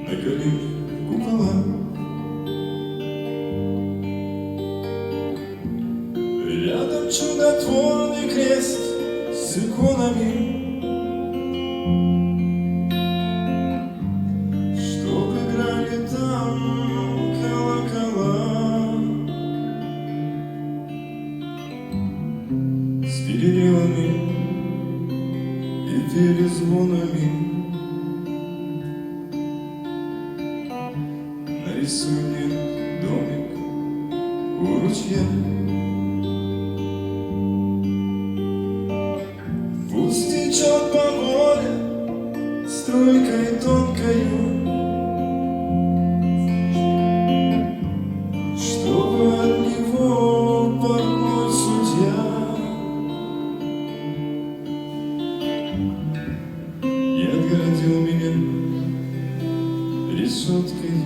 на коленях купола. Рядом чудотворный крест с иконами, чтоб играли там колокола с переливами и перезвонами. Нарисуй мне домик у ручья, пусть течет по воле струйкой тонкою, чтобы от него портной судья не отгородил меня решеткой